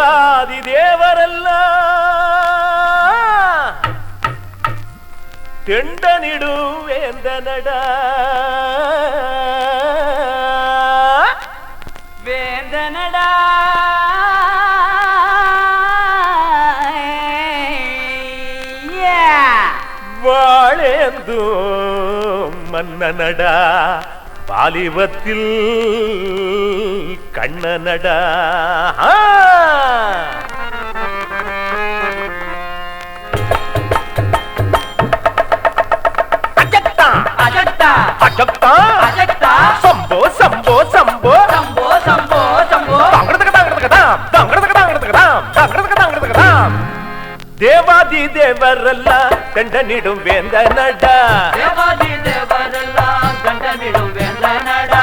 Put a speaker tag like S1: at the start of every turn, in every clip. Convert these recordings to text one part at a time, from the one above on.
S1: தேவாதி தேவரெல்லாம் தெண்டனிடும் வேந்தனடா
S2: வேந்தனடா
S1: வாழேந்தும் மன்னனடா வாலிபத்தில் கண்ணனடா சம்போ சம்போ சம்போ
S2: சம்போ சம்போ சம்போ
S1: தேவாதி தேவரெல்லாம் தண்டனிடும் வேந்தனடா
S2: தேவாதி தேவரெல்லாம் தண்டனிடும் வேந்தனடா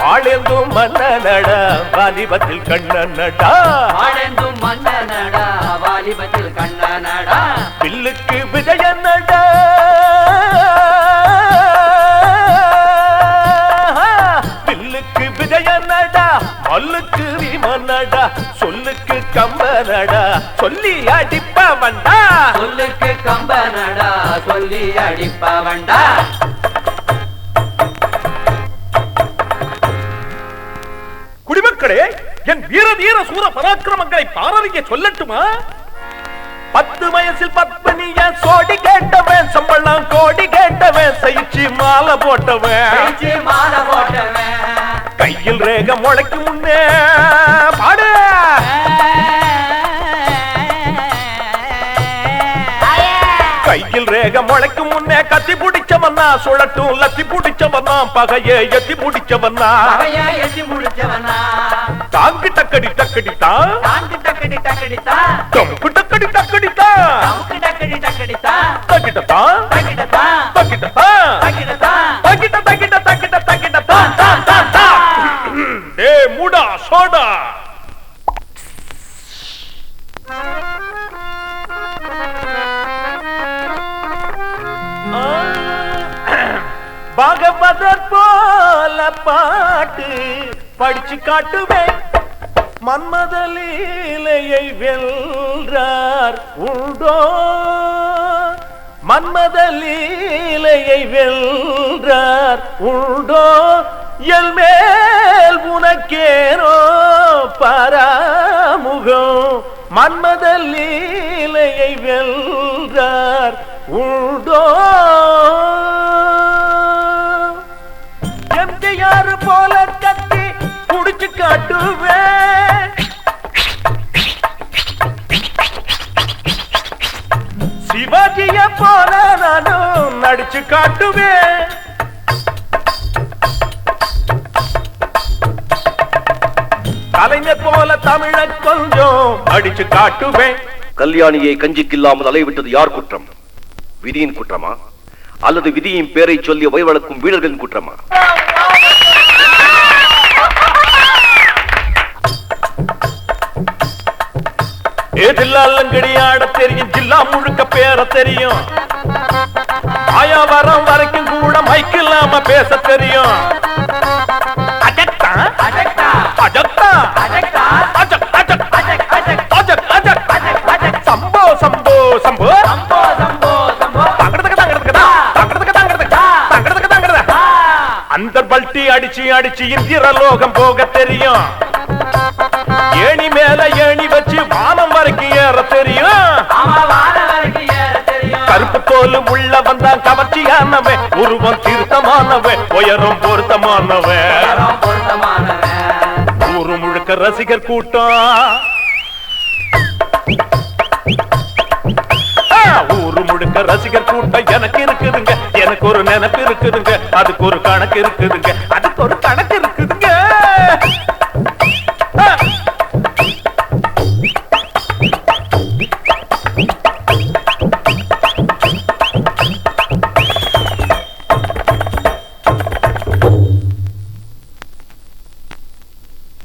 S1: ஆளெந்தும் மன்னனடா வாலிபத்தில் கண்ணனடா
S2: ஆளெந்தும் மன்னனடா வாலிபத்தில் கண்ணனடா
S1: பில்லுக்கு விஜயனடா பில்லுக்கு விஜயனடா மல்லுக்கு விமனடா சொல்லுக்கு கம்பனடா சொல்லி அடிப்பவன்டா
S2: சொல்லுக்கு கம்பனடா சொல்லி அடிப்பவன்டா
S1: குடிமக்களே என் வீர தீர சூர பராக்கிரமங்களை பாரதிக்க சொல்லட்டுமா 10 வயசில் பத்மனிய சோடி கேட்டவன் சம்பளம் கோடி கேட்டவன் சைச்சி மாலை போட்டவன் கையில் ரேக முளைக்கு முன்னே பாடு கையில் ரேக முளைக்கு முன்னே கத்தி பிடிச்சவன்னா சுழட்டும் லத்தி பிடிச்சவன்னா பகையே எத்தி பிடிச்சவன்னா தாங்கு டக்கடி டக்கடித்தா தம்பு டக்கடி டக்கடித்தா தக்கிட்டதா தக்கிட்டதா தக்கிட்ட தக்கிட்ட தக்கிட்ட தக்கிட்ட தா டே மூடா சோடா பாகவதர் போல பாட்டு படிச்சு காட்டுவேன் மன்மத லீலையை வெல்றார் உண்டோ மன்மத லீலையை வெல்றார் உண்டோ எல் மேல் உனக்கேனோ பராமுகம் மன்மத லீலையை வெல்றார் உண்டோ எம்ஜிஆர் போல கத்தி குடிச்சு காட்டுவேன் சிவாஜிய போல நானும் நடிச்சு காட்டுவேன் கலைஞர் போல தமிழ கொஞ்சம் அடிச்சு காட்டுவேன்
S3: கல்யாணியை கஞ்சிக்கில்லாமல் அலைவிட்டது யார் குற்றம்? விதியின் குற்றமா அல்லது விதியின் பேரை சொல்லி வயவளக்கும் வீரர்களின் குற்றமா?
S1: ஏதில்லாலங்கடி ஆட தெரியும் ஜில்லா முழுக்க பேர தெரியும் ஆயாவரம் வரைக்கும் கூட மைக் இல்லாம பேச தெரியும் சம்போ சம்போ சம்போ அந்த பல்ட்டி அடிச்சு அடிச்சு இந்திர லோகம் போக தெரியும் ஏணி மேல ஏணி வச்சு வானம் வரைக்கும் ஏற தெரியும் கருப்பு தோல் உள்ள வந்தான் கவர்ச்சியானவன் உருவம் திருத்தமானவன் உயரம் பொருத்தமானவன் ஊரு முழுக்க ரசிகர் கூட்டம் ஊரு முழுக்க ரசிகர் கூட்டம் எனக்கு இருக்குதுங்க எனக்கு ஒரு நினைப்பு இருக்குதுங்க அதுக்கு ஒரு கணக்கு இருக்குதுங்க அதுக்கு ஒரு கணக்கு